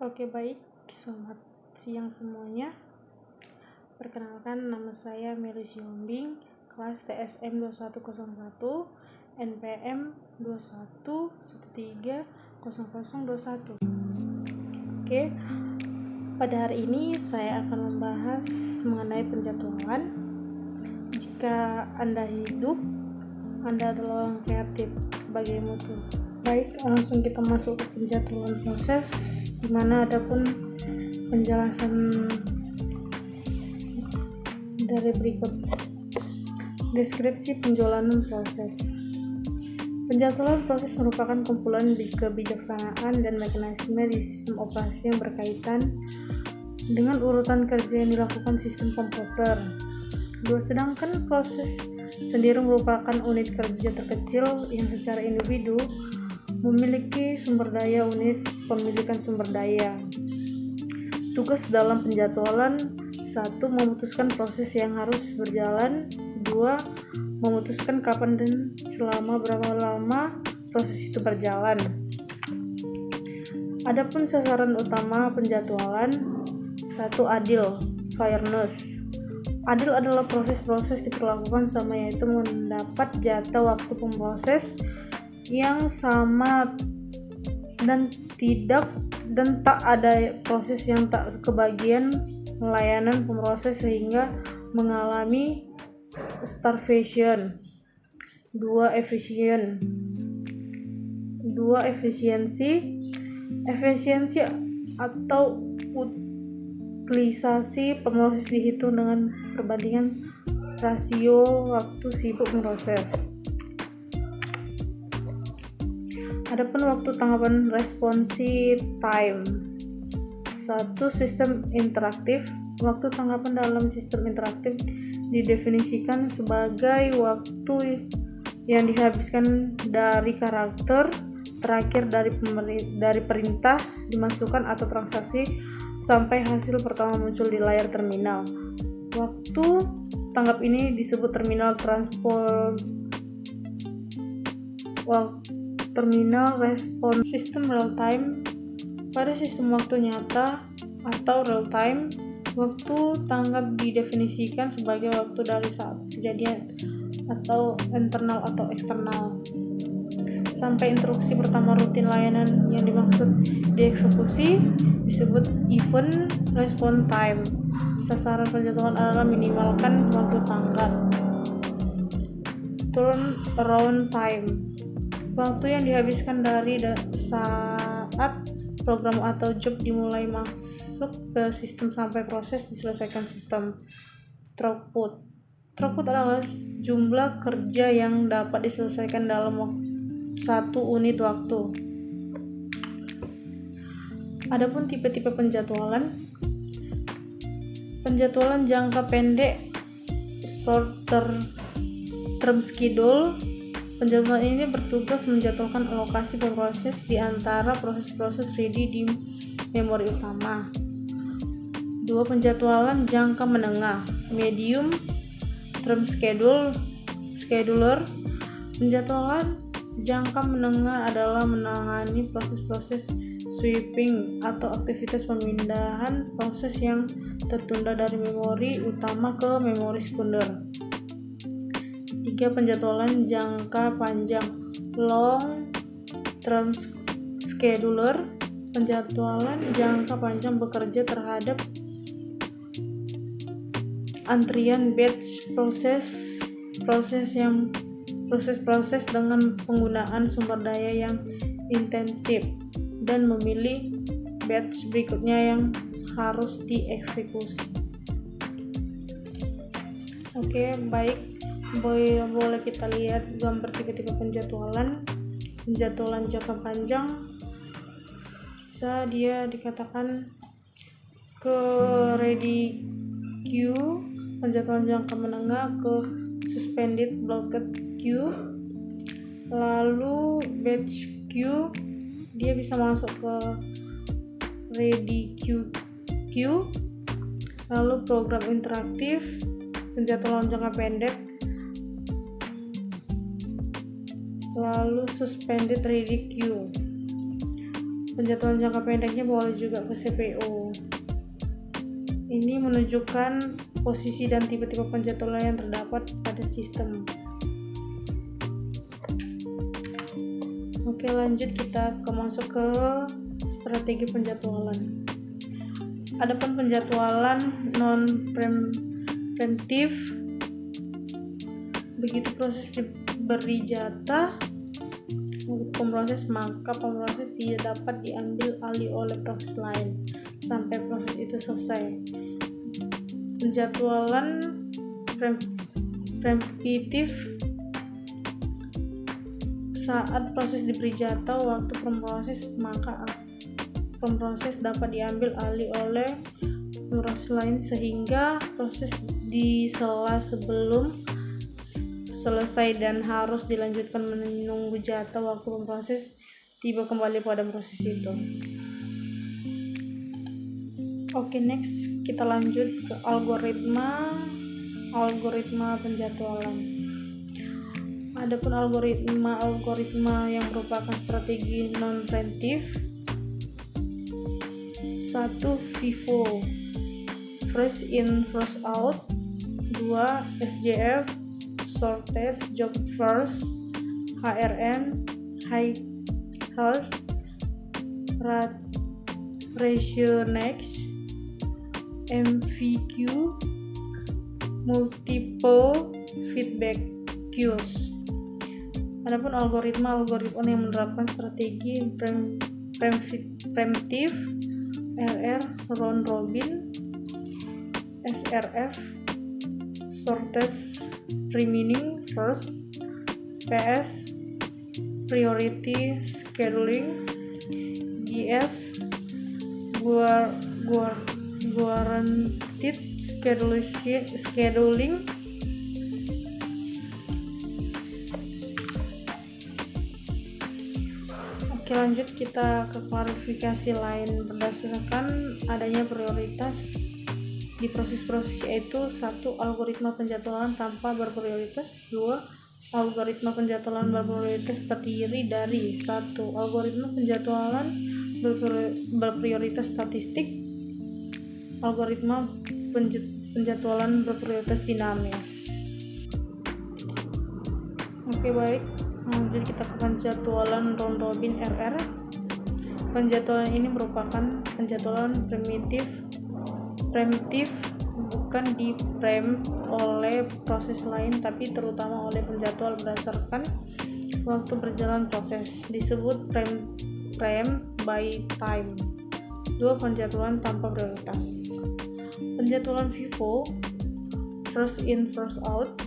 Oke, baik. Selamat siang semuanya. Perkenalkan, nama saya Meli Siombing, kelas TSM 2101, NPM 21130021. Oke, pada hari ini saya akan membahas mengenai penjadwalan. Jika Anda hidup, Anda adalah orang kreatif sebagai mutu. Baik, langsung kita masuk ke penjadwalan proses, di mana ada pun penjelasan dari berikut. Deskripsi penjadwalan proses. Penjadwalan proses merupakan kumpulan kebijaksanaan dan mekanisme di sistem operasi yang berkaitan dengan urutan kerja yang dilakukan sistem komputer. Sedangkan proses sendiri merupakan unit kerja terkecil yang secara individu memiliki sumber daya unit pemilikan sumber daya. Tugas dalam penjadwalan: 1. Memutuskan proses yang harus berjalan. 2. Memutuskan kapan dan selama berapa lama proses itu berjalan. Adapun sasaran utama penjadwalan: 1. Adil, fairness. Adil adalah proses-proses diperlakukan sama, yaitu mendapat jatah waktu pemproses yang sama dan tak ada proses yang tak kebagian layanan pemproses sehingga mengalami starvation. 2. Efisiensi atau utilisasi pemroses dihitung dengan perbandingan rasio waktu sibuk memproses. Adapun waktu tanggapan responsi time. 1. Sistem interaktif. Waktu tanggapan dalam sistem interaktif didefinisikan sebagai waktu yang dihabiskan dari karakter terakhir dari perintah dimasukkan atau transaksi sampai hasil pertama muncul di layar terminal. Waktu tanggap ini disebut terminal respon. Sistem real time. Pada sistem waktu nyata atau real time, waktu tanggap didefinisikan sebagai waktu dari saat kejadian atau internal atau eksternal sampai instruksi pertama rutin layanan yang dimaksud dieksekusi disebut event response time. Sasaran penjadwalan adalah minimalkan waktu tanggap. Turnaround time. Waktu yang dihabiskan dari saat program atau job dimulai masuk ke sistem sampai proses diselesaikan sistem. Throughput adalah jumlah kerja yang dapat diselesaikan dalam satu unit waktu. Adapun tipe-tipe penjadwalan jangka pendek, short term schedule. Penjadwalan ini bertugas menjadwalkan alokasi pemroses di antara proses-proses ready di memori utama. 2. Penjadwalan jangka menengah, medium term scheduler. Penjadwalan jangka menengah adalah menangani proses-proses sweeping atau aktivitas pemindahan proses yang tertunda dari memori utama ke memori sekunder. 3. Penjadwalan jangka panjang, long term scheduler. Penjadwalan jangka panjang bekerja terhadap antrian batch proses dengan penggunaan sumber daya yang intensif dan memilih batch berikutnya yang harus dieksekusi. Oke, baik. Boleh kita lihat gambar tipe-tipe penjadwalan jangka panjang. Bisa dia dikatakan ke ready queue. Penjadwalan jangka menengah ke suspended blocked queue. Lalu batch queue, dia bisa masuk ke ready queue. Lalu program interaktif, penjadwalan jangka pendek. Lalu suspended ready queue. Penjadwalan jangka pendeknya boleh juga ke CPU. Ini menunjukkan posisi dan tipe-tipe penjadwalan yang terdapat pada sistem. Oke, lanjut kita masuk ke strategi penjadwalan. Adapun penjadwalan non-preemptif, begitu proses diberi jatah untuk pemproses, maka pemproses tidak dapat diambil alih oleh proses lain sampai proses itu selesai. Penjadwalan preemptif, saat proses diberi jatah waktu pemproses, maka pemproses dapat diambil alih oleh proses lain sehingga proses disela sebelum selesai dan harus dilanjutkan menunggu jatah waktu pemproses tiba kembali pada proses itu. Oke, next kita lanjut ke algoritma penjadwalan. Adapun algoritma yang merupakan strategi non-preemptif. 1. FIFO, first in first out. 2. SJF, shortest job first. HRN, high health ratio next. MVQ, multiple feedback queues. Adapun algoritma yang menerapkan strategi preemptif, RR, round robin. SRF, shortest remaining first. PS, priority scheduling. GS, guaranteed scheduling. Oke, lanjut kita ke klarifikasi lain berdasarkan adanya prioritas di proses-proses, yaitu 1. Algoritma penjadwalan tanpa berprioritas. 2. Algoritma penjadwalan berprioritas terdiri dari 1. Algoritma penjadwalan berprioritas statistik. Algoritma penjadwalan berprioritas dinamis. Oke, baik. Lanjut kita ke penjadwalan round robin RR. Penjadwalan ini merupakan penjadwalan preemptif, bukan di-preempt oleh proses lain tapi terutama oleh penjadwal berdasarkan waktu berjalan proses, disebut preempt by time. 2. Penjadwalan tanpa prioritas. Penjadwalan FIFO, first in first out.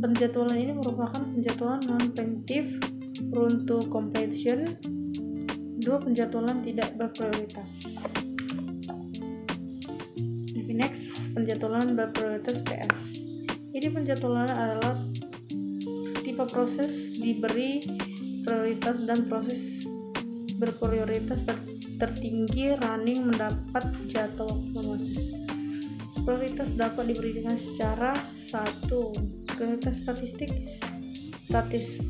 Penjadwalan ini merupakan penjadwalan non-preemptif run to completion. 2. Penjadwalan tidak berprioritas. Next, penjadwalan berprioritas PS. Ini penjadwalan adalah tipe proses diberi prioritas dan proses berprioritas tertinggi running mendapat jatah waktu proses. Prioritas dapat diberikan secara 1. Prioritas statistik, statis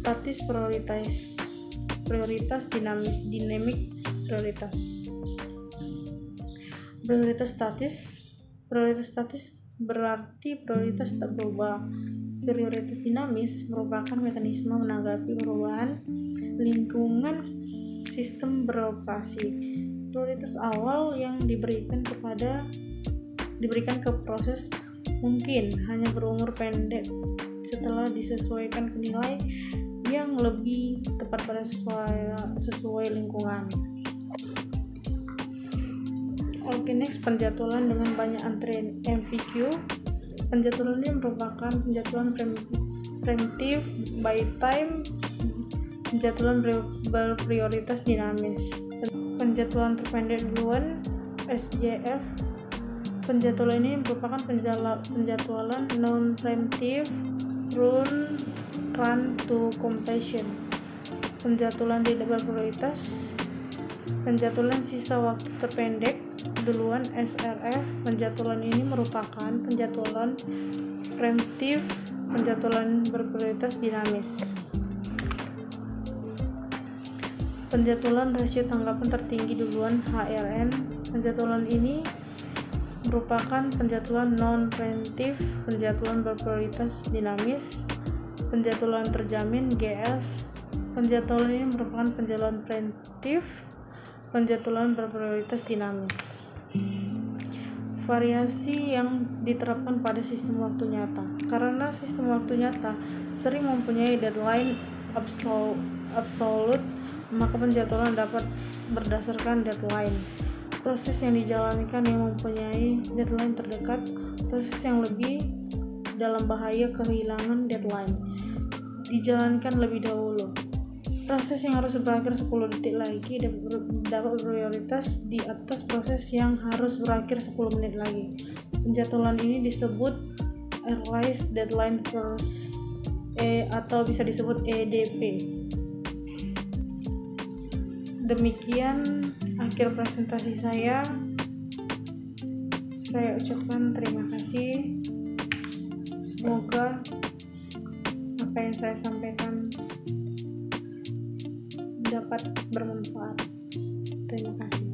prioritas dinamik prioritas. Prioritas statis berarti prioritas tak berubah. Prioritas dinamis merupakan mekanisme menanggapi perubahan lingkungan sistem beroperasi. Prioritas awal yang diberikan ke proses mungkin hanya berumur pendek setelah disesuaikan ke nilai yang lebih tepat pada sesuai lingkungan. Oke, next, penjadwalan dengan banyak antrean MVQ. Penjadwalan ini merupakan penjadwalan preemptif by time, penjadwalan berprioritas dinamis. Penjadwalan terpendek duluan SJF. Penjadwalan ini merupakan penjadwalan non-preemptif run to completion. Penjadwalan tidak berprioritas. Penjadwalan sisa waktu terpendek duluan SRF. Penjadwalan ini merupakan penjadwalan preemptif, penjadwalan berprioritas dinamis. Penjadwalan rasio tanggapan tertinggi duluan HRN. Penjadwalan ini merupakan penjadwalan non-preemptif, penjadwalan berprioritas dinamis, penjadwalan terjamin GS. Penjadwalan ini merupakan penjadwalan preemptif, penjadwalan berprioritas dinamis. Variasi yang diterapkan pada sistem waktu nyata. Karena sistem waktu nyata sering mempunyai deadline absolut, maka penjadwalan dapat berdasarkan deadline. Proses yang dijalankan yang mempunyai deadline terdekat, proses yang lebih dalam bahaya kehilangan deadline, dijalankan lebih dahulu. Proses yang harus berakhir 10 detik lagi dapat prioritas di atas proses yang harus berakhir 10 menit lagi. Penjadwalan ini disebut Earliest Deadline First atau bisa disebut EDP. Demikian akhir presentasi saya. Saya ucapkan terima kasih. Semoga apa yang saya sampaikan dapat bermanfaat. Terima kasih.